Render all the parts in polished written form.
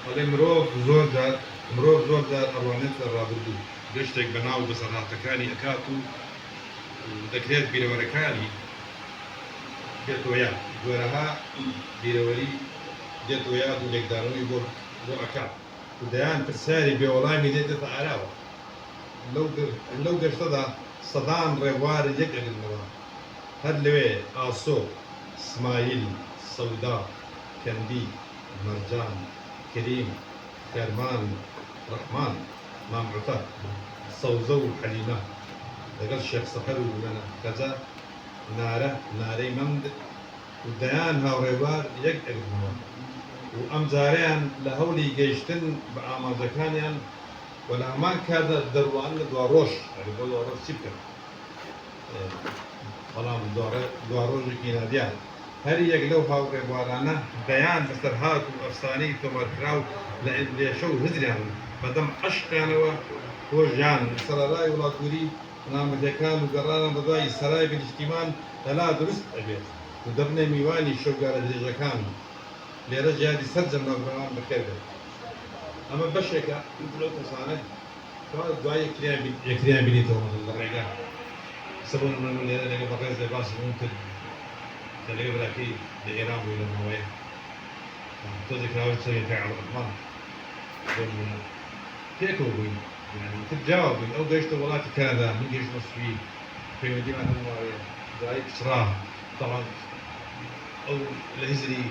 ولی مرۆڤ زۆر جار ئەڕوانێت لە ڕابردوو گەشتێک بەناو بەسەرهاتەکانی ئەکات و دەکرێت بیرەوەرەکانی بێتەوە یاد جۆرەها بیرەوەری دێتەوە یاد و لێکدانەوەی بۆ ئەکات و دەیان پرسیاری بێوەڵامی دێتێتە ئاراوە لەو گەشتەدا سەدان ڕێبوار یەک ئەگرنەوە هەر لەوێ ئاسۆ سمایل سەودا کەندی مەرجان کریم خێرمان ڕەحمان مامعوتە سەوزە و حەلیمە لەگەڵ شێخ سەفەر و منە کەجا نارەی مەمد و دەیان هاوڕێوار یەک ئەگرنەوە و ئەم جارەیان لە هەولی گەیشتن بە ئامادەکانیان و لە هەمان کاتدا دەڕوان لە دوا ڕۆژ بۆ دوا ڕۆژ چی بکەن بەڵام دوا ڕۆژێکی نادیان هەر یەک لەو هاوڕێبوارانە دەیان بەسەر هات و ئەفسانەی تۆمەرکراو لە ئێندێشە و هزریان بەدەم عەشقیانەوە بۆ ژیان سەرەڕای وڵاتووری نامەدەکان و گەڕانە بەدوای سەرای بنیشتیمان لەلا دروست ئەبێت و دەبنە میوانی شەوگارە درێژەکان لێرە ژیانی سەرجەم ناوبڕان بەخێر بێت ئەمە بەشێکە لەو کەسانە دوای یەکتریان بینیتەوە لە ڕێگا سەبوون من لێرە لەگە بەڕێز لێ باسی بووم کرد کە لەگە براکەی لە ئێران بووی لەمەوەیە تۆزێک راوە چەوی پێعەڵ ڕەحمان پێکەوە بووین تر جاواب بووین ئەو گەیشتە وڵاتی کەنەدا من گەیشتمە سوید پەیوەندیمان هەمووایە دوای کچرا تەڵان ئەو لە هیزری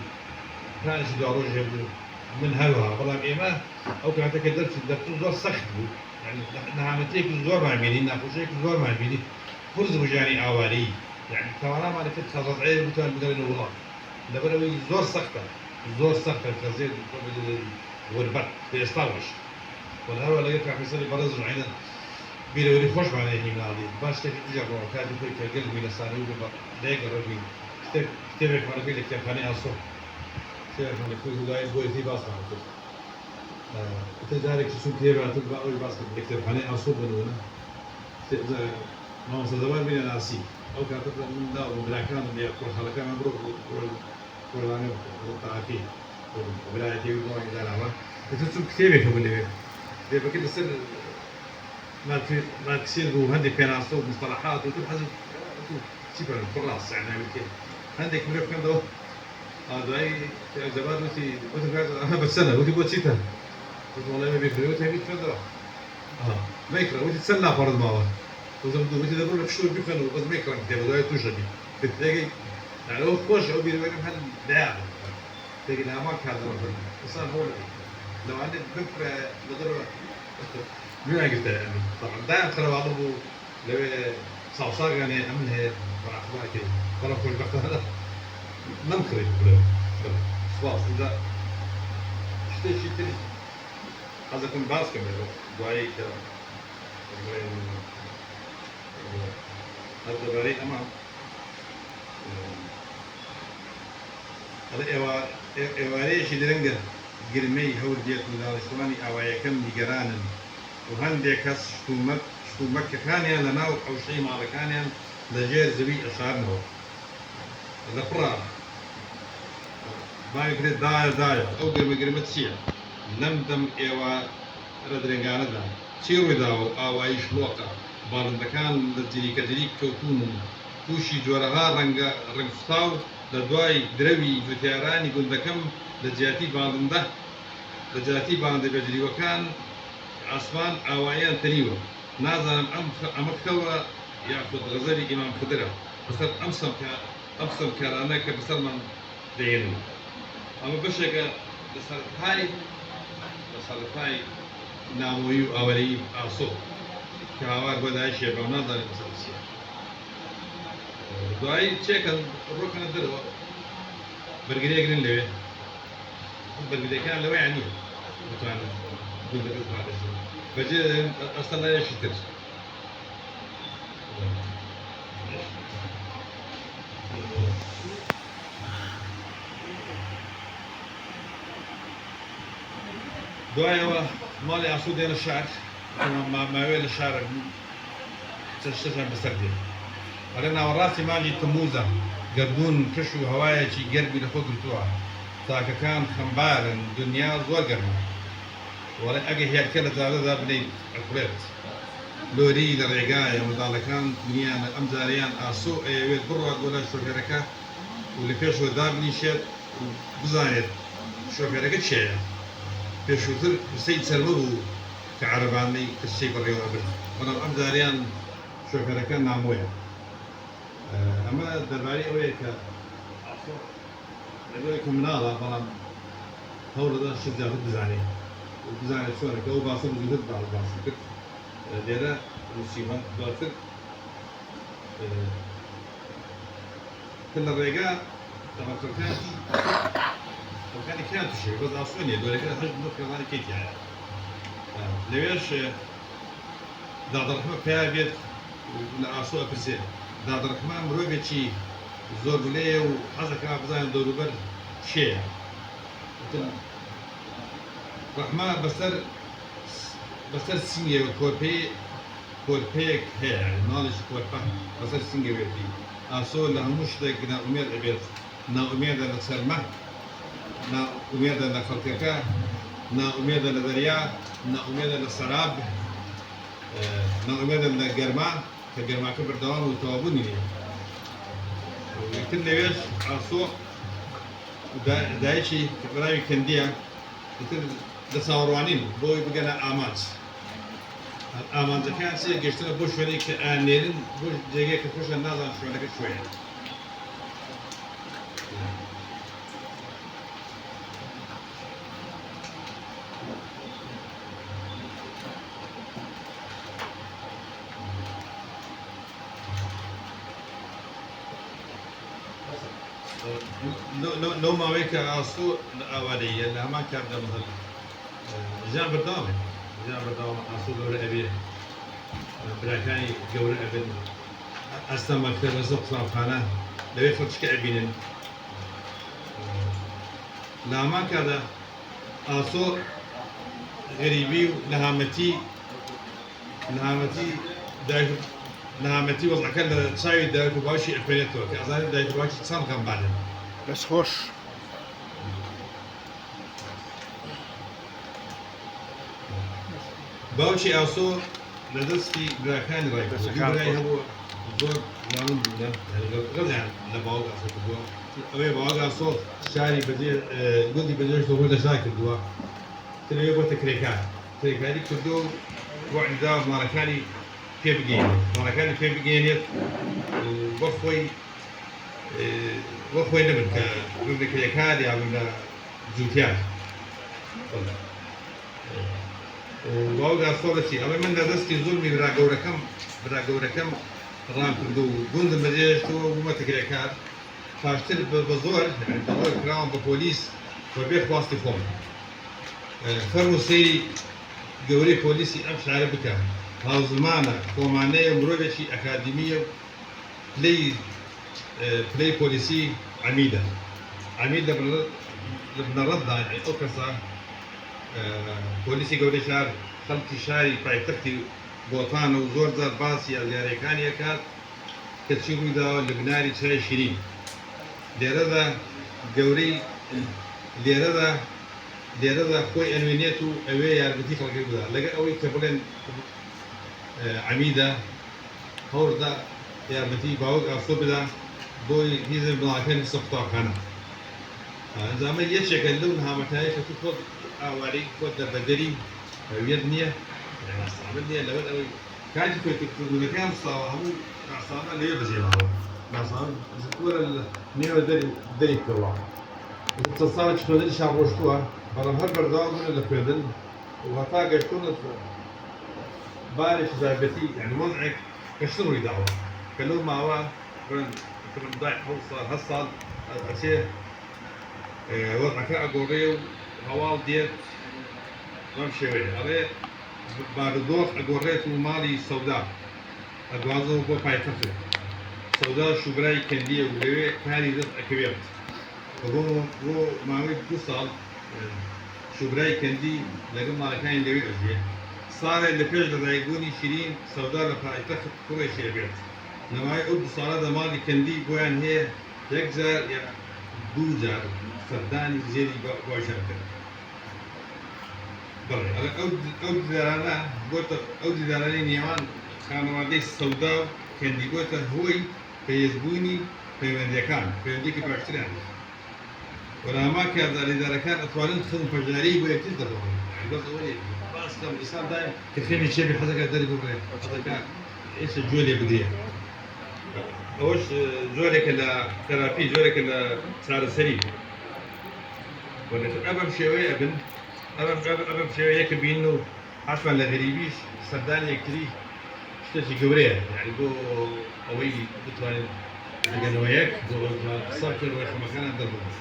پلانێکی دوا ڕۆژێ بوو من هەروەها بەڵام ئێمە ئەو کاتەکە دەرچوو زۆر سەخت بوو نەهامەتێکی زۆرمان بینی ناخۆشەیەکی زۆرمان بینی پرز بوو ژیانی ئاوارەی یعنی تەوانامان کرد خەزەزعەیە بتوان بگەڕێنە وڵات لەبەرەوەی زۆر سەختە کەزێت وەربەت بە ئێستاوەش وەهەروە لەگەر کاپیسەری بەڕێز عینە بیرەوەری خۆشمانێ هیمناڵی باش شتێکی دیجە ڕۆ کاتی خۆی کە گەل بووی لە سانەی و لێگەڕەبووین کتێبێکمانەکەی لە کتێبخانەی ئاسۆ کتێبێکمان لەکوێ دوای بۆیەتی باسمان کرد جارێکی چوو کتێباتر بە ئەوی باس کرد لە کتێبخانەی ئاسۆ بنوونە مامۆستازەوار بینە ناسی ئەو کاتە مندا و براکانم لێ خەڵەکانمان بڕۆ کۆڵانێ تاقی برایەتێوی بۆی داراوە چوو کتێبێکە بوو لەوێ کتێبەکە لەسەر مارکسیزم بوو هەندێک پێناسە و مستەلاحات و تر حەزم چی بڵێن بڕاست یعنی هەندێک مرۆڤ بکەمەوە دوای زەبات وتی ئەمە بەچەندە وتی بۆ چیتە وڵای بێکرێت هەبیت خوێندەوە مەیکڕە وتی چەند لاپەڕت ماوە وتی دەبڕ لە پشتەوە بخوێن و بەس مەیکڕم کتێبە دوای تووشەبی تێگەی ئەوە خۆشە ئەو بیرەوەکەم هەن دایان تێگەی لە هەمان کاتەوە ئەسان هۆڵ لەوانێت بکرێ لە دەرەوە ناگرتە طبعا دایان خەرەواڵە بوو لەوێ ساوساگانێ ئەمن هەیە بەڕاحتەکەی بەڵام خۆشبەختانە نەمکڕێت سواس اینجا شتێکی تری حەزەکەم باس کەم دوایی کە هەر دەبارەی ئەمە ئێوارەیەکی درەنگە گرمەی هەور دێت و داڵشتوانی ئاوایەکەم نیگەرانن و هەندێک کەس شتومەکەکانیان لە ناو حەوشەی ماڵەکانیان لەژێر زەوی ئەشارنەوە لە پڕا باگرێت دایە ئەو گرمە چییە لەم دەم ئێوارە درێنگانەدا چی ڕوویداوە و ئاوایی شلۆقە باڵندەکان لە جریکە کەوتون و تووشی جۆرەها ڕنگسوتاو لە دوای درەوی جوتیارانی گوندەکەم لە جیاتی باڵندە بێجریوەکان ئاسمان ئاواییان تەنیوە نازانم ئەمە خەوە یاخود غەزەلی ئیمام خدرە بەسەر ئەم سەمکارانە کە بەسەرمان دەهێنن ئەمە بەشێکە لە سەرەتای نامۆیی و ئاوەرەیی ئاسۆ کە هاوار بۆ داعشیە بەو نازانێت بەسەر چییە دوایی چێکەن ڕۆکەنە دەرەوە بەرگریەکرێن لەوێ بەرگریەکان لەوەی نییە بتوانن بەجێ ئەستە لایەشی تر دوایەوە ماڵی ئاسوو دێنە شار ماوێ لە شارە شتێکیان بەسەر دێ ئەرێ ناوەڕاستی مانجی تەمووزە گەردوون کەش و هەوایەکی گەرمی لەخۆ گرتووە تاکەکان خەمبارن دنیا زۆر گەرمە وەڵێ ئەگە هێرکە لە جارەدا بنین ئەخورێت لۆری لە ڕێگایە منداڵەکان دنیاە ئەم جاریان ئاسۆ ئەوێت بڕوە بۆ لە شۆفێرەکە و لە پێشەوە دابنیشێت و بزانێت شۆفێرەکە چێە پێشووتر سەی چەرمە بوو کە عەرەبانەی کەسەی بەڕێوە بن بەڵام ئەم جاریان شۆفێرەکە نامۆیە ئەمە دەربارەی ئەوەیە کە لەگەڵێکم مناڵە بەڵام هەوڵەدا شت جاوت بزانێت بزانێت چۆنەکە ئەو باسە بزووتر باسی کرد لێرە موسیمە دواتر کە لە ڕێگا ئەوکانی کیان تووشێ بەس ئاسوونیە دۆرەکە هەشت بۆ پێڵانی کەیتیایە لەوێش دادڕەکمە پێیا بێت لە ئاسۆ ئەپرسێ دادڕەکمە مرۆڤێکی زۆر بلەیە و حەزەکە بزانێت دەوروبەر چێیە ڕەحمە بەسەر سینگێ کۆرپەیەک هەیە ماڵێکی کۆرپە بەسەر سینگەوێتی ئاسۆ لە هەموو شتێک ناومێد ئەبێت ناومێدە لە چەرمە ناومێدە لە خەڵکەکە ناومێدە لە دەریا ناومێدە لە سەراب ناومێدە لە گەرما کە گەرماکە بەردەوام و تەوابوونی نیە یەکتر لەوێش ئاسۆ دایکی بەراوی کەندیە لە چاوەڕوانین بۆی بگەنە ئامانج ئامانجەکان چێ گەشتنە بۆ شوێنێک کە ئانێرن بۆ جێگەیە کە خۆشە نازان شوێنەکە شوێنە لەو ماوەیە کە ئاسۆ لە ئاوارەیە لە هەمان کاردا مەزەل ژیان بەردەوامە ژیان بەردەوامە ئاسۆ گەورە ئەبێ براکانی گەورە ئەبن ئەستە مەکتەب لەسە قوتابخانە لەوێ خەڵکیکە ئەبینن لە هەمان کاردا ئاسۆ غەریبی و نەهامەتی وەزعەکە لە چاوی دایک و باوکی ئەخوێنێتەوە کە ئەزانێت دایک و باوکی چەند غەمبارن بەس خۆش باوکی ئاسۆ لە دەستی براکانی ڕای هەبوو زۆر ناون بوونە غەزیان لە باوک ئاسۆ کردووە ئەوەیە باوک ئاسۆ شاری گوندی بەجێش دۆ لە شار کردووە ترەوێ بۆتە کرێکاری کردو بۆ عیدا ماڵەکانی پێ بگەێنێت بۆ خۆی نەبن کە لە کرێکار یا لە جووتیان باوک ئاسۆ بەچی ئەوەی من لە دەستی زوڵمی براگەورەکەم ڕام کردو و گوندم بەجێشتەوە بوومەتە کرێکار پاشتر بە زۆر کراوم بە پۆلیس بەبێ خواستی خۆم فەرمو سەیری گەورەی پۆلیسی ئەم شارە بکە هاوزمانە کۆمانەیە مرۆڤێکی ئەکادمیە پلەی پۆلیسی عەمیدە لە بنەڕەتدا ئەو کەسە پۆلیسی گەورەی شار خەڵکی شاری پایتەختی بۆتانە و زۆر جار باسی ئەزیارەکانی ئەکات کە چی ڕوویداوە لە بناری چای شیرین لێرەدا گەورەی لێرەدا خۆی ئەنوێنێت و ئەوێ یارمەتی خەڵکی بدا لەگەڵ ئەوەی کە بڵێن عەمیدە هەوڵدا یارمەتی باوک ئاسۆ بدا بۆی هیزم بڵاکەنی سە قوتابخانە ئەنجامە یەکێکە لەو نەهامەتایە کە تو خۆت ئاوارەی خۆت دەربەدەری هەویەت نییە ناسابت نییە لەبەر ئەوەی کاتی کردوونەکان ساوە هەموو ناسابە لێ بەجێماوە ناسابت وەرە نێوە دەری بکەوە چەند ساڵێکی خوێندنیشان ڕۆشتووە بەڵام هەر بەردەوام بوونە لە خوێندن و هەتا گەشتوونە بارێکی زایبەتی یعنی وەزعێک گەشتن ڕووی داوە کە لەو ماوە هەست ساڵ ئەچێ وەزعەکە ئەگۆڕێ و هەواڵ دێت بەم شێوەیە ئەڵێ بارودۆخ ئەگۆڕێت و ماڵی سەودا ئەدوازەوە بۆ پایتەختێت سەودا شوبرای کەندیە و لەوێ کاری دەست ئەکەوێت بۆ ماوەی 2 ساڵ شوبرای کەندی لەگەڵ ماڵەکانی لەوێ ئەژێ ساڵێک لە پێش لەدایکبوونی شیرین سەودا لە پایتەخت کوڕێکی ئەبێت لەمای ئەو 2 ساڵەدا ماڵی کەندی بۆیان هەیە 1 جار یا 2 جار سردانی زێری بۆشان کرد بەڵێ ئەو دیدارانە بۆتە ئەو دیدارانەی نێوان خانەوادەی سەودا و کەندی بۆتە هۆی پێویستبوونی پەیوەندیەکان پەیوەندیەکی باشتریان وەرەما کە ئازاریدارەکان ئەتوانن خزم پەشداری بۆ یەکتر دەڕۆن بەس ئەوەیە باس لەم ئیسلامدا کە خێمی چێبی حەزەکە دەری ببڕێ حەزەکە ئێستا گوێ لێ بدرێ ئەوەش زۆرێکە لە تەراپی زۆرێکە لە چارەسەری ئەبەم شێوەیە بن ئەبەم شێوەیەکە بین و حەشمان لە غەریبیش سەردانی یەکتری شتێکی گەورەیە یعنی بۆ ئەوەی بتوانێت ئەگەنەوە یەک قسە بکەن و ڕێخەمەکانیان دەربڕن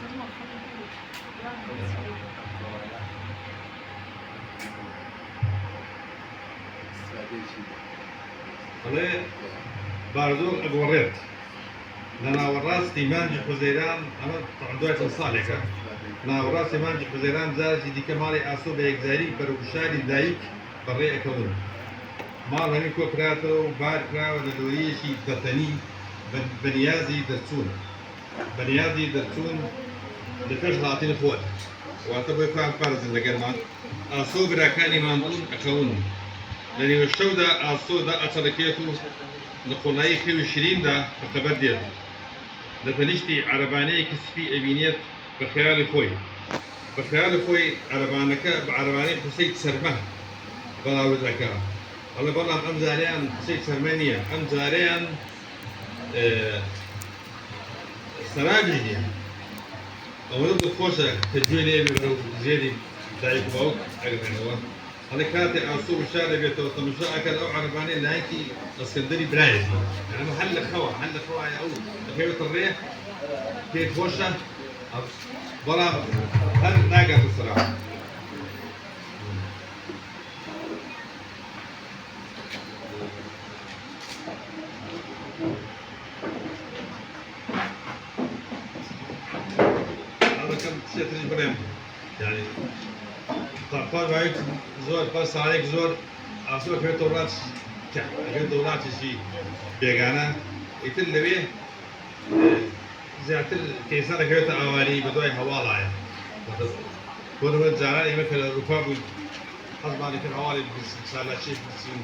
ئەڵێ بارزۆر ئەگۆڕێت لە ناوەڕاستی مانجی حوزەیران ئەمە دوای چەند ساڵێکە ناوەڕاستی مانجی حوزەیران جارێکی دیکە ماڵی ئاسۆ بە یەکجاری بەرەوشاری دایک بەڕێ ئەکەون ماڵ هەمی کۆکراتەوە و بار کراوە لە دۆریەکی دەتەنی بەنیازی دەرچوون لە پێش هاتین خۆت واتە بۆی پان پارزن لەگەرمان ئاسۆ براکانی مامبوون ئەکەون لە نێوە شەودا ئاسۆدا ئەچەڵەکێت و لە قۆڵایی خێوی شریندا بەخەبەر دێت لە تەنیشتی عەرەبانەیەکی سپی ئەبینێت بە خەیاڵی خۆی عەرەبانەکە بە عەرەبانەی قسەی سەرمە بەڵاوت دەکا ئەڵێ بەڵام ئەم جارەیان قسەی سەرمە نییە ئەم جارەیان سەرابی نییە ئەوەنە دڵخۆشە کە گوێ لێ بێ زێری دایک و باوک ئەگەڕێنەوە هەڵێ کاتێ ئاسۆ وشار دەبێتەوە تەماشا ئەکەن ئەو عەرەبانەی لایەکی ئەسکەندەری برایەتی یعنی هەر لە خەوە ئەو دەکەوێتە ڕێ پێی خۆشە بەڵام هەر ناگاتە سەرا بڵێم یعنی پاش باید زۆر پاش ساڵێک زۆر ئاسۆ دەکەوێتەوە وڵاتێکی بێگانە ئیتر لەوێ زیاتر کەیسا دەکەوێتە ئاواری بە دوای هەواڵایە بۆ نمونە جاران ئێمە کە لە ئەوروپا بووین حەزمانی کرد هەواڵی سالاشی بچین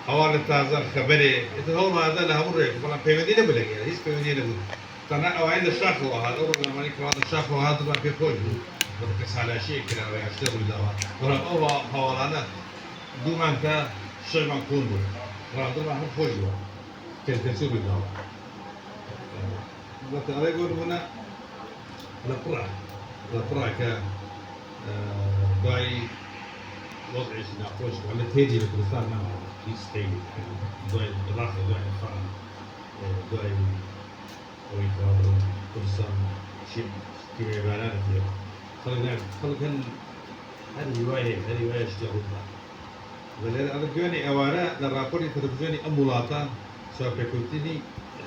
هەواڵ لە تازە خەبەرێ ئیتر هەوڵماندا لە هەموو ڕێک بەڵام پەیوەندی نەبوو لەگەڵ هیچ پەیوەندی نەبوو تەنها ئەوانەی لە شاخەوە هات ئەو ڕۆژنامەی کەوا لە شاخەوە هاتبووە پێ خۆش بوو بەڵکە سالاشەیە کراوە یا شتێ ڕوویداوە بەڵام ئەو هەواڵانە دوومان تا شەیمان کۆن بوو ڕاندڵمان هەم خۆش بووە کەسکەسی ڕوویداوە بەتەڵێ گۆربوونە لە پڕا کە دوای وەضعیشی ناخۆش بوو لە تێجی لە کوردستان نەماوە هیچ تێی دوای عێراق دوای ئەفغان دوای ئەوەی کوردستان کیمێبارانە پێ خەڵک هەر هیوایە شتێ ڕوودا لەلێرە ئەمە دوێنێ ئەوانە لە راپۆرتی تەلەڤیزیۆنی ئەم وڵاتە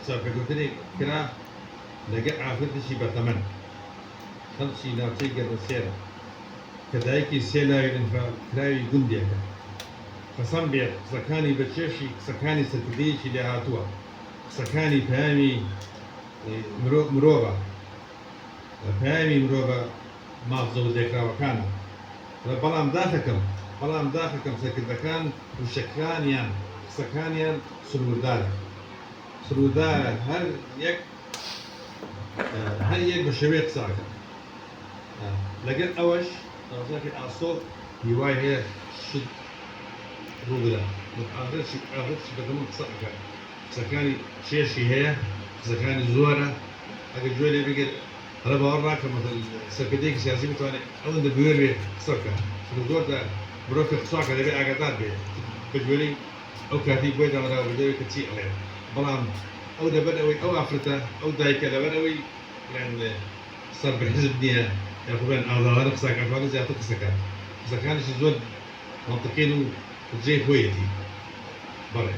چاپێکوتنی کرا لەگەڵ ئافرەتێکی بەتەمەن خەڵکی ناوچەی گەڕەسێرە کە دایکی سێ لاوی کراوی گوندێکە قەسەم بێت قسەکانی بەچێشی قسەکانی سەرکردەیەکی لێ هاتووە قسەکانی پەیامی مرۆڤە پەیامی مرۆڤە مافزە و دێکراوەکانە بەڵام داخەکەم سەرکردەکان وشەکانیان قسەکانیان سروودارە هەر یەک بە شێوەیە قساکە لەگەڵ ئەوەش ڕازاکە ئاسۆ هیوای هەیە شت ڕووبدا ئاغرشی بەدەمە قسە ئەکات قسەکانی چێشی هەیە قسەکانی زۆرە ئەگەر گوێ لێ بگێت هەڵە باوەڕ ناکەم سەرکردەیەکی سیاسی بتوانێت ئەوەندە بوێر بێ قسە بکات زۆردا مرۆڤ کە قساکە دەبێت ئاگادار بێت بە گوێرەی ئەو کاتی بۆی داڕاوە بەدەوێت کە چی ئەڵێ بەڵام ئەو لەبەر ئەوەی ئەو ئافرەتە ئەو دایکە لەبەر ئەوەی سەر بە حیزب نییە یاخوێن ئازاوانە قساکاتوانە زیاتر قسەکات قسەکانیشی زۆر منطقین و جێی خۆیەتی بەڵێ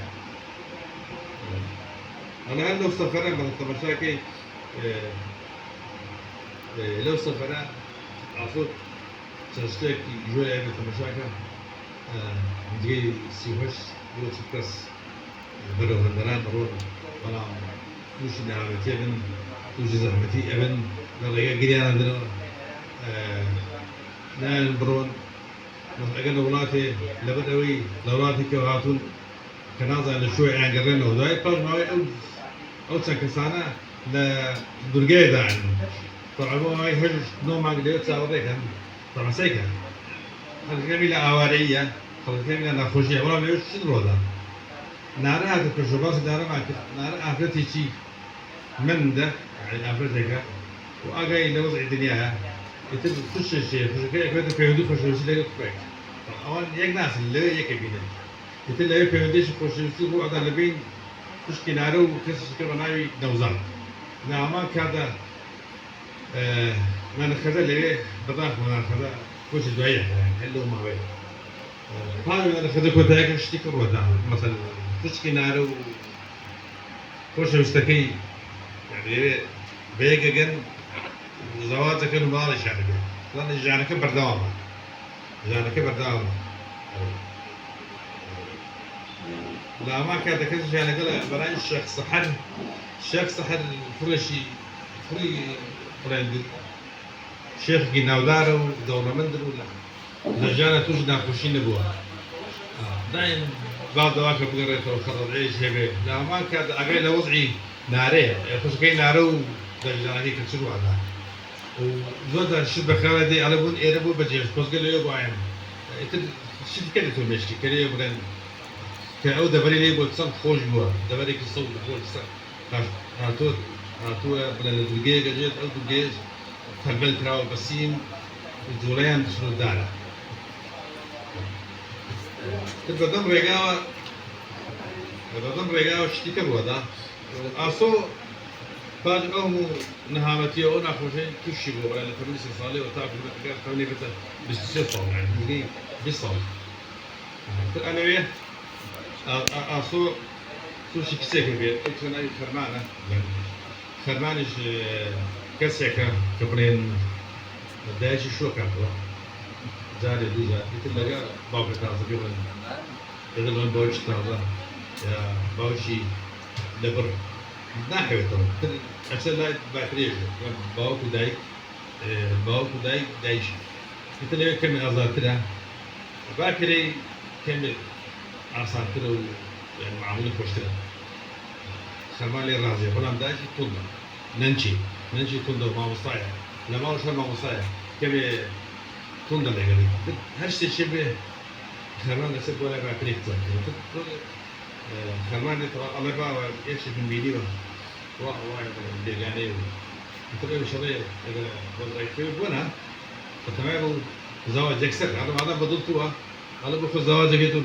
ئەڵێ هەر لەو سەفەرە بە تەماشاکەی لەو سەفەرە ئاسۆ چەند شتێکی گوێ بە تەماشاکە جێی سیهۆش بۆ چ کەس بەرەوەندەران ڕۆن بەڵام تووشی ناوەتیە بن تووشی زەحمەتی ئەبن لغاية قريانا عندنا نان برون أجل ولاتي لبدوي لولاتي كواتون كنازع لشوي عن قرنا وذاي طبعا ما أو سكسانة لدرجة ده عنه طبعا ما يهج نوع ما قدرت ساوي كان طبعا سيكا خلص كمية أوارية خلص كمية نخوشية ولا بيوش شنو هذا نارا هذا كشوباس نارا ما نارا أفرتي شيء من ده يعني أفرتك وأجاي لوضع الدنيا يتم خش الشيء خش كذا كذا في هدوء خش الشيء ده كويس طبعا يك ناس اللي يكبينه يتم لا في هدوء خش الشيء هو هذا اللي بين خش كنارو وكسر كذا ناوي نوزان نعم كذا من خذا اللي بضاف من خذا خش الدعية يعني حلو ما هو هذا من خذا كنت هيك اشتكر وده مثلا خش كنارو خش مستكي يعني بيجا جن زواج كانوا مالش يعني لأن جانا كبر دوامه جانا كبر دوامه لا ما كان كذا جانا قال براي الشخص صحن فرشي فري براند شيخ جناودارو دولة مندر ولا جانا توجد ناقوشين نبوها دايم بعض دواك بقريته وخرج عيش هبه لا ما كان أجي لوضعي ناريه يخش كي نارو دجانا هيك تشرو هذا وزود الشبكة خالدي على بون إيربو بجيش بس قال له يبغى عين شد كده تو مشي كده يبغى كأو دبري لي بتصل خوش جوا دبري كسول خوش صار هاتو بلا الدقيق جيت أو دقيق تقبل تراو بسيم الجوليان تشرو الدارة تبى دم رجاوة شتي كبوا ده أصو بعد أمو نهامتي أو نخوشين تشيبوا ولا تبليس صالي وتعرف إذا كان بس بسيطة يعني مدي بيصل أنا وياه أصو شو كسيك بيه أكثر أي خرمانة خرمانش كسيك كبرين دايش شو كاتوا زاري دوزا يتلقى باقي تازة بيقول إذا لون باوش تازة يا باوشي لبر ناحية طبعا عشان لا باتريج باو كداي دايش يتلقى كم أزار ترى باكري كم أصار ترى يعني معمول كوشترا خرمان لي رازي فلان دايش كلنا ننشي كلنا ما مصايا لما وش ما مصايا كم كلنا لقى هرشت شبه خرمان نسيب ولا باكري كذا خرمان ترى الله بقى إيش في الميديا واحد دجاجي تقول شريه إذا وضعي في بنا فتمام زواج يكسر هذا بدلتوها هذا بخو زواج جيتو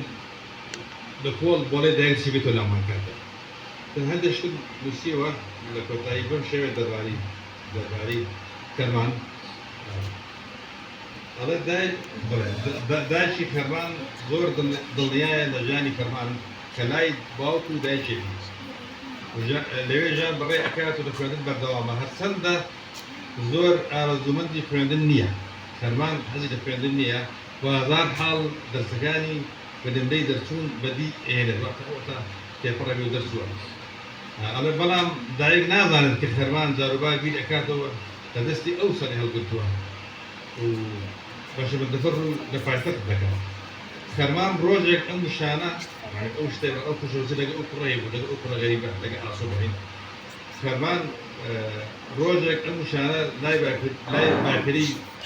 دخول بولي دايل سيبتو لما كذا هذا شو نسيوه لكو تايبون شيء درباري كمان هذا دايل شيء كمان زور دنيا لجاني كمان كلاي باوكو دايل شيء لوي جان بري أكاد تدخلين بردوامه هالسنة زور أرزومندي فرندن نية كرمان هذي فرندن نية وزار حال درسكاني بدم دي درسون بدي إيه وقتها كيف ربي درسون أنا بلام دايق نازل كرمان زاروبا بيد أكاد تدستي أوصل هالقطوة وباش بدفروا دفعتك ذكر كرمان بروجيك أم شانا يعني أو شيء أو كشوف زي أو قريب ولا أو غريبة لقى عصبين كرمان بروجيك أم شانا لا يبقى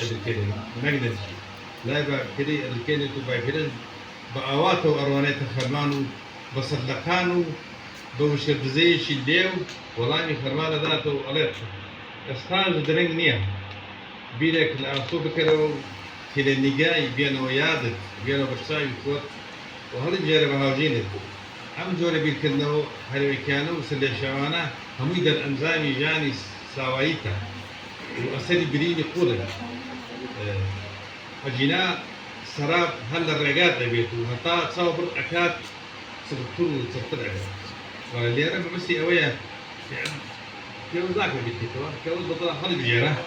الكلمة مجنون لا يبقى الكلمة تبقى بأواته أروانات خرمانو بصدقانو بوش الجزيش الليو والله خرمان ذاته عليه استاذ درين نيا بيدك الأصوب كرو كل النجاي بينه يادك بينه بشاي وفوت وهذا جارب هاوجينه هم جوري بيركنه هل كانوا سل شوانا هم يقدر أنزامي جاني سوايته وأسد بريني قوله أجينا سراب هل الرجال بيته هتا تصور أكاد سبتر واللي أنا بمسي أويا يعني كيف ذاك بيته كيف بطلع هل بجيره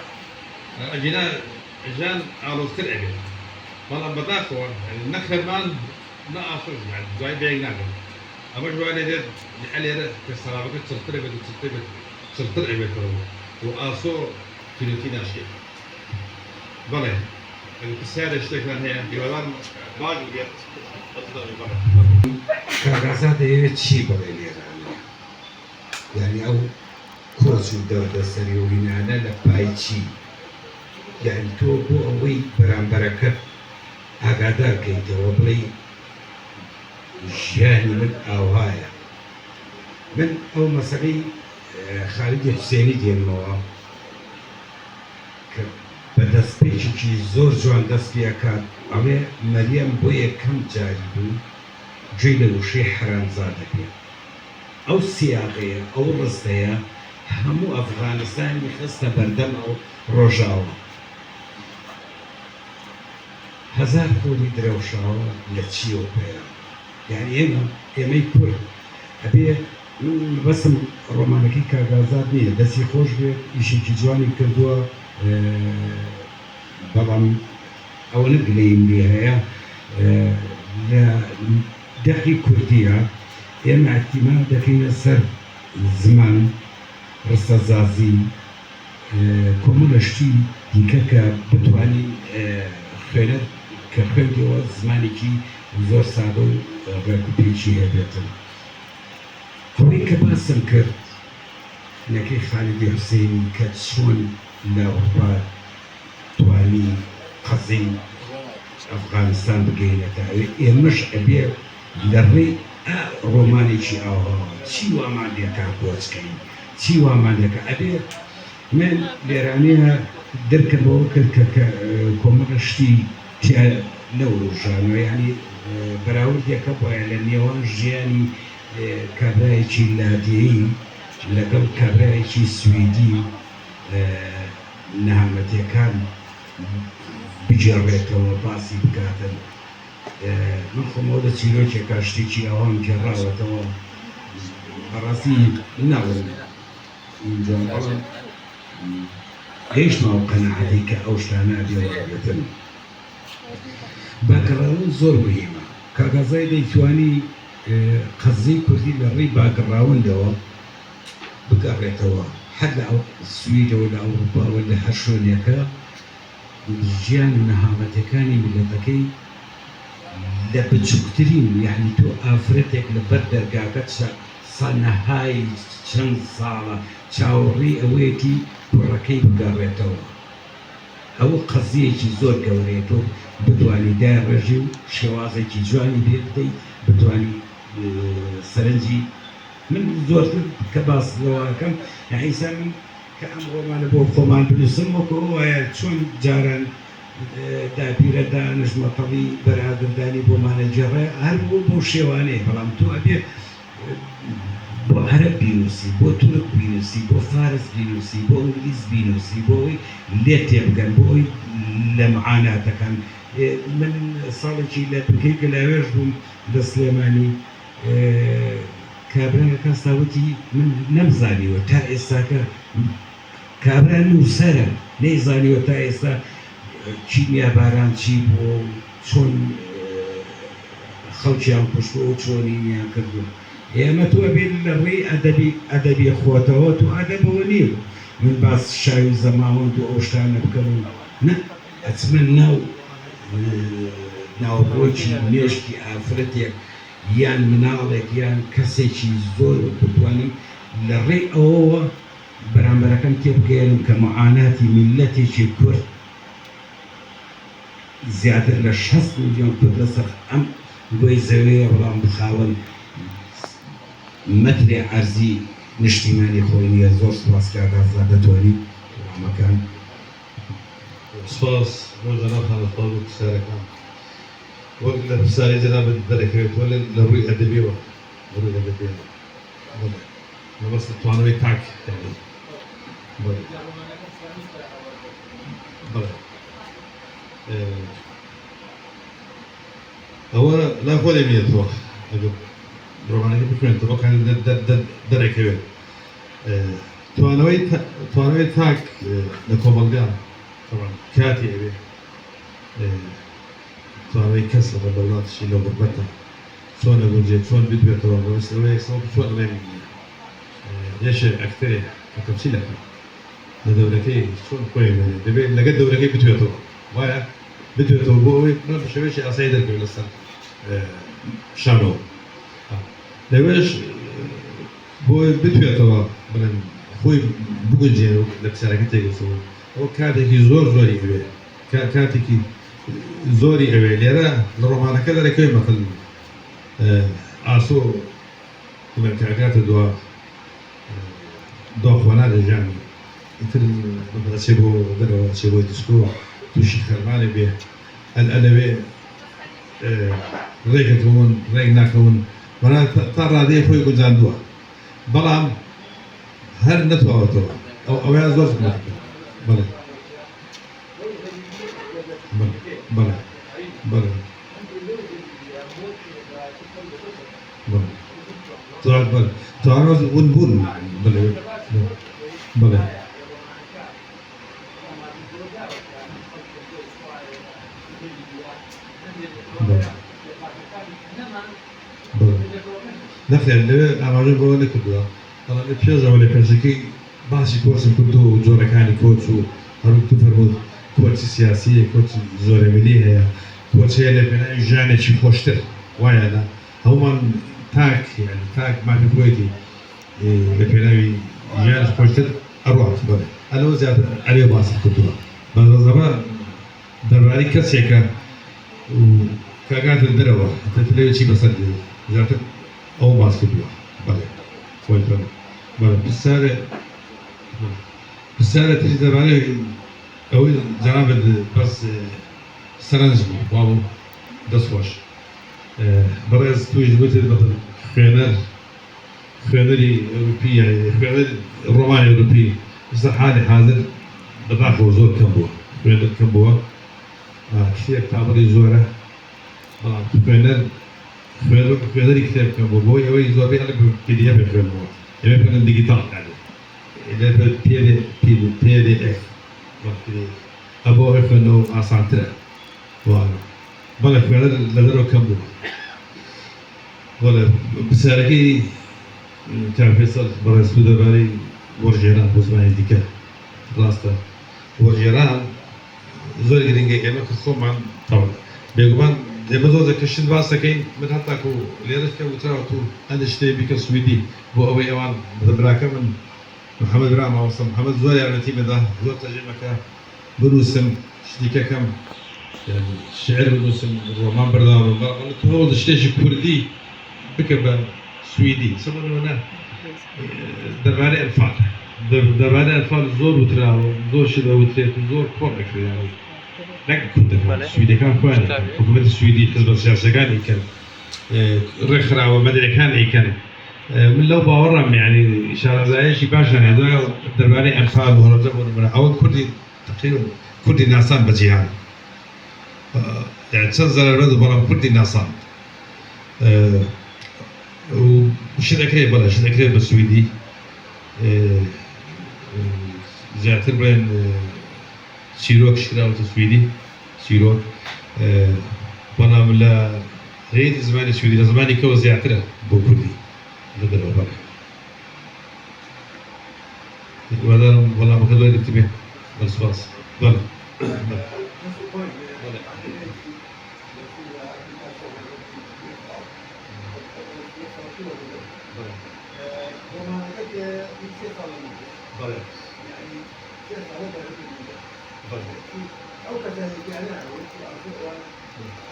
أجينا جان على سرعة والله بتاخو يعني نخر مان ما أصل يعني جاي بيجنا أما جوالي ده لحالي ده كسرابك تسرتر بيته وأصو کیلوتی ناشی بله بسیار اشتکان هیا دیواران باج بیاد بطلبی بله کاغذات چی بڵێ لێرانە یعنی ئەو کۆچ و دەردەسەری و هینانە لە پای چی یعنی تۆ بۆ ئەوەی بەرامبەرەکە ئاگادار بکەیتەوە بڵێ ژیانی من ئاوایە من ئەو مەسەلەی خالدی حوسێنی دێنمەوە کە بە دەستپێکێکی زۆر جوان دەست پێکات ئەڵێ مەریەم بۆ یەکەم جاری بوو گوێی لە وشەی حەرامزادە بێ ئەو سیاقەیە ئەو ڕستەیە هەموو ئەفغانستانی خستە بەردەم ئەو ڕۆژاوە هەزار خۆری درەوشاوە لە چیەوە پێیان یعنی ئێمەی کورد ئەبێ بەسم ڕۆمانەکەی کاغازات نییە دەستی خۆش بێت ئیشێکی جوانی کردووە بەڵام ئەوەنە گلەیم لێ هەیە لە دەقی کوردیە ئێمە احتیمال دەکەینە سەر زمان ڕستەزازی کۆمەڵە شتی دیکە کە بتوانین خوێنەر کە خوێندەوە زمانێکی زۆر سادە و ڕێکوپێکی هەبێتن ئەوەی کە باسم کرد نەکەی خالدی حوسێنی کە چۆن لە ئەوروپا توانی قەزەی ئەفغانستان بگەینەتە ئێمەش ئەبێ لە ڕێی ڕۆمانێکی ئاوها چی وامان لێکا بۆچکەین چی وامان لێکە ئەبێ من لێرانەیە دەرکەمەوە کرد کە کۆمەڵە شتی تیا نەوروژانەوە یعنی بەراوردێکە بۆیە لە نێوان ژیانی کابرایەکی لادیایی لەگەڵ کابرایەکی سویدی نەهامەتیەکان بجێڕێتەوە باسی بکاتن من خۆمەوە لە چیرۆکێکا شتێکی ئەوان گێڕاوەتەوە بەڕاستی ناڵم اینجا بەڵام گەیشتمەوە قەنەعەتی کە ئەو شتانە بێوەبێتن باگەڕاون زۆر مهمە کاغازای دەیتوانی قەزەی کوردی لە ڕێی باگەڕاوندەوە بگەڕێتەوە حەد لە سویدەوە لە ئەوروپاوە لە هەر شوێنێکە ژیان و نەهامەتەکانی میلەتەکەی لە بچووکترین یعنی تۆ ئافرەتێک لە بەر دەرگاکە سەنەهای چەند ساڵە چاوەڕێی ئەوەیەکی کوڕەکەی بگەڕێتەوە ئەوە قەزیەکی زۆر گەورەیە تۆ بتوانی دای ڕێژی و شێوازێکی جوانی پێ بدەیت بتوانی سەرنجی من زۆرتر کە باس لەوەکەم یعنی من کە ئەم ڕۆمانە بۆ خۆمان بنووسم وەکو ئەوایە چۆن جاران دابیرە دانشمەتەڵی بەرادردانی بۆمانە جێڕێ هەر بۆ شێوانەیە بەڵام تۆ ئەبێ بۆ عەرەب بینووسی بۆ تورک بینووسی بۆ فارس بینووسی بۆ ئینگلیز بینووسی بۆ ئەوی لێ تێبگەن بۆ ئەوی لە معاناتەکان من ساڵێکی لە تورکیە لاوێژ بووم لە سلێمانی کابراەکە ساوتی من نەمزانیوە تا ئێستاکە کابرا نووسەرە نەیزانیوە تا ئێستا چینیا باران چی بۆ چۆن خەڵکیان کوشتۆ و چۆنینیان کردو ئێمە تۆ بێت لە ڕێی ئەدەبی خۆتەوە تو ئەدەبەوە نییە من باس شاوی زەماوەند و ئەو شتانە بکەم و نە ئەچمە ناوڕۆکی مێشتی ئافرەتێک یان مناڵێک یان کەسێکی زۆر بتوانم لە ڕێی ئەوەوە بەرامبەرەکەم تێبگەێنم کە معاناتی میلەتێکی کورد زیاتر لە 60 میلیۆن کورد لەسەر ئەم گۆی زەوەیە بەڵام بخاوەن مەترێ عەرزی نیشتیمانی خۆی نییە زۆر سوپاس کاغازات دەتوانین وڵامەکان سپاس بۆ جەناب خانەخوار و پرسیارەکان وەک لە پرسیاری جەنابەت دەرەکەوێت وە لە ڕووی ئەدەبیەوە ڕووی ئەدەبیەوە مەبەست توانەوەی تاک بەڵێ ئەوە لا خۆ دەبێتەوە ڕۆمانەکە بخوێنێتەوە کان دەرەکەوێت توانەوەی تاک لە کۆمەڵگا کاتی ئەوێ توانەوەی کەس لە دەوڵاتشی لە غوربەتە چۆن ئەگونجێ چۆن بتوێتەوە بەوەستەوەی چۆن ئەڵێ یەشێ ئەکتەرێ کە تەمسیلەکە لدوركي شون كوي دبي لقد دوركي بتويتو وايا بتويتو بوي ما بشويش أصيد الكل السنة شانو ليش بوي بتويتو من خوي بقول جينو لبسارك تيجي هو كاتي زوري أبي كاتي زوري أبي ليرة الرومان كذا ركوي مثل عصو من كعكات الدواء خوانا الجامع مثل مثلا سيبو دروا سيبو ديسكو توش خرماني به الأدبي ريك تكون ريك ناكون وانا ترى دي خوي كنزان دوا بلام هل نتوى أو يا زوج بلا بلا بلا بلا بلا طبعا بلا طبعا ونبون بلا بلا نخيل اللي أمازون بقول لك كده طبعا البيزا ولا بيزكي باسي كورس كنتو زورا كاني كوتشو هروك تفرمود كوتش سياسية كوتش زورا مليها كوتش هي اللي بين جاني شي خوشتر وايا لا هما تاك يعني تاك ما في كويتي اللي بين جاني خوشتر أروح بره أنا وزياد عليه باسي كنتو بس زمان درباري كسيكا وكاغات الدروة تتلقى شيء بس زياد أو باسكت بله فويت بله بالسارة تيجي تبعي أو جناب بس سرنج بابو دسوش برز تويج بيت مثل خيانري أوروبي يعني خيانر روماني أوروبي بس حالي حاضر بداخل زور كمبوه خيانر كمبوه كثير تعبري زوره خيانر كتاب كمبوه بوي أوي زور بي أنا بدي أبي خيانر يعني بكون ديجيتال يعني إذا بي دي إف أبو إف إنه أسانترا ولا بلا خيانر لدرو كمبوه ولا بساركي كان فيصل برز بدباري ورجيران بوزماني ديكا راستا ورجيران زور جرينجي أنا كخوم عن طبعا بيجوان دمزوز كشين باسكين من حتى كو ليرش كوترا تو أنا شتي بيك سويدي بو أبي أوان بدبراك من محمد رام أوصل محمد زور يعني تيم ده زور تجمعك بروسم شتيكا كم يعني شعر بروسم رومان بردام قلت هو شتيش كردي بكبا سويدي سمعنا هنا درباري أنفال درباري أنفال زور وتراه زور شده وتريت زور كورك يعني لكن كنت السويدي كان كويس حكومة السويدي حزب السياسة كان يكن رخرة ومدري كان يكن من لو باورم يعني شارع زي شيء باشا يعني درباري أنفال وهرب من أول كردي تقريبا كردي ناسان بجيهان يعني تنزل الرد برا كردي ناسان وش ذكري بلا شو ذكري بالسويدي زياتر بين سيروك شراوة السويدي سيروك وانا ملا غير زماني السويدي زماني كو زياتر بوكردي هذا هو بلا وهذا والله ما كذا يكتبه بس بلا أو كذلك يعني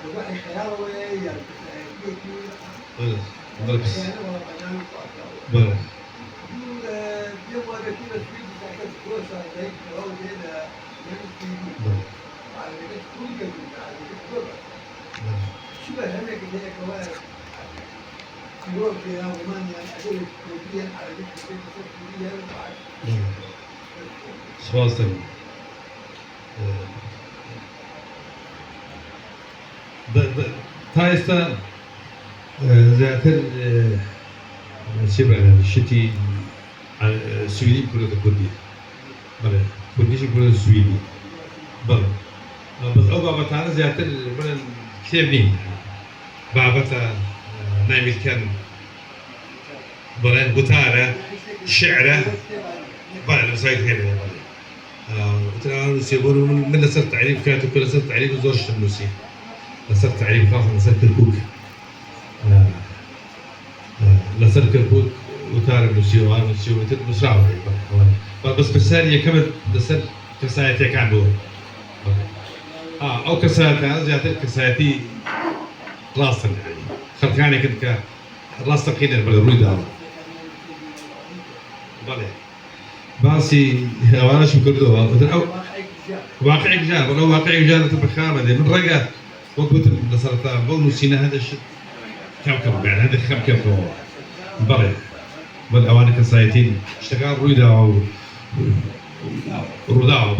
وضع خيار ويا تايستا زياتر شبه الشتي السويدي كله كردي بله كردي شيء كله سويدي بله بس أوبا بتاعنا زياتر من كتيرني بابتا نعمل كان بله بتاعنا شعره بله زي كده بله أنا نسي بقولوا من لسر تعريف كاتب كل لسر تعريف زوج النسي لسر تعريف خاصة لسر كركوك لسر كركوك وتار النسي وعار النسي وتد مسرعة بس بالسالية كم لسر كسايتي كان دور أو كسايتي أنا زيادة كسايتي راسا يعني خلقاني كنت راسا كينر بالروي دار بله باسي وانا شو كردوها واقع جار ولا واقع جار تبخامه من رقه وقلت لسرطان بقول سينا هذا الشيء كم يعني هذا كم بله بل اوانك سايتين اشتغال رويدا او رودا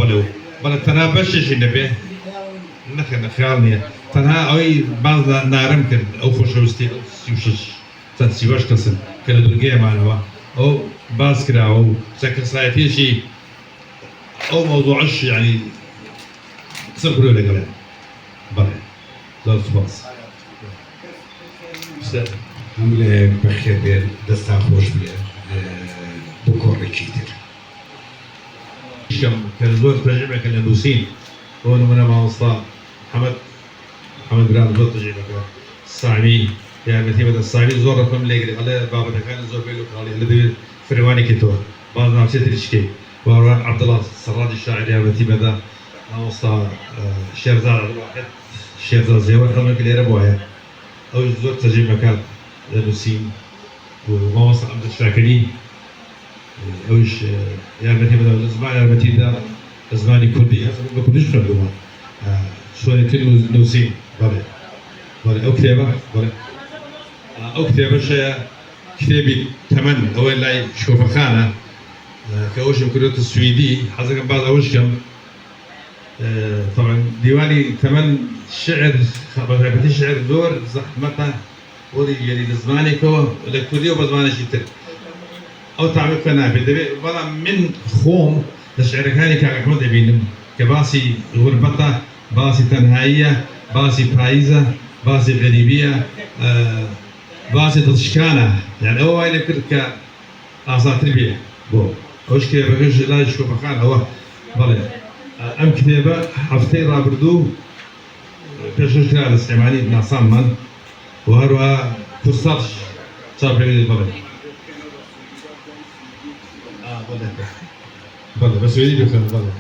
بله تنابشش النبي نخن خيالني تنها اي بعض نارم كان او خوشوستي سيوشش تنسيوش كسن كان درجه معنا او باسكرا او سكرسايتي شيء او موضوعش يعني صفر ولا كلام بله لا سباس عمله بخير دستا خوش بيه بكور كتير شم كان زور تجربة كان الروسين هون من مع أصلا محمد جرام زور تجربة الصعبي يعني مثل الصعبي زور رقم لقي على بابا كان زور بيلو عليه الذي فرواني كتوه بعض ناس يترشكي وراء عبد الله السراج الشاعر يعني مثل هذا أصلا شيرزاد الواحد شيرزاد زيور خلنا كل ربوعه أو زور تجربة كان الروسين وما وصل عبد الشاكري اوش يعني مثلا زمان يعني مثلا زماني كردي ما كنتش خدوما شويه كل نوسين بله او كتابه بله او كتابه شيء كتابي ثمن او لا شوف خانه كاوش كريت السويدي حسب بعض اوش كم طبعا ديواني ثمن شعر خبرت شعر دور زحمته وري يلي زماني كو لكردي وبزماني شيء أو تعمل فنان بدي والله من خوم الشعر كاني كأحمد أبين كباسي غربته باسي تنهائية باسي بايزة باسي غريبية باسي تشكانة يعني هو هاي نكر كأساطير تربية بو وش كي بقولش لا يشوف خان هو بله أم كتابة حفتي رابردو بيشوش كلا الاستعمالي بنعصام من وهروها كوستاش صار بيجي بله بله بس يريد يخل بله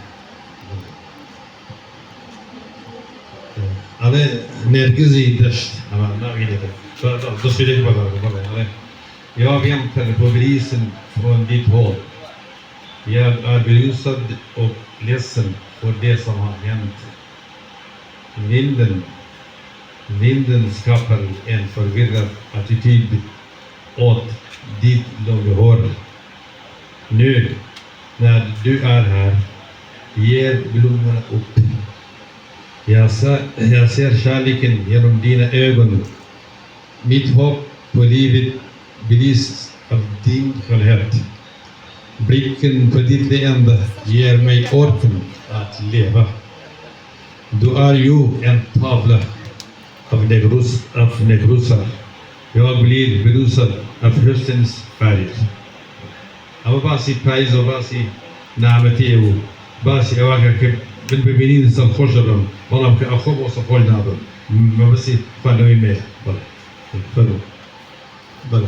على نرجزي دشت أما ما بيجي كده بس يريد بله على jag väntar på grisen från ditt håll. Jag är berusad och ledsen för det som har hänt. Vinden skapar en förvirrad attityd åt ditt långa hår. Nu när du är här ger blommorna upp. Jag ser kärleken genom dina ögon. Mitt hopp på livet belyses av din skönhet. Blicken på ditt leende ger mig orken att leva. Du är ju en tavla av negrosar. Jag blir berusad av höstens färger. أما باسي بايز وباسي نعمتي وباسي أواجه بالبنين سال خوشرم والله كأخوب وصفول نابل ما بسي فلوي مي بلا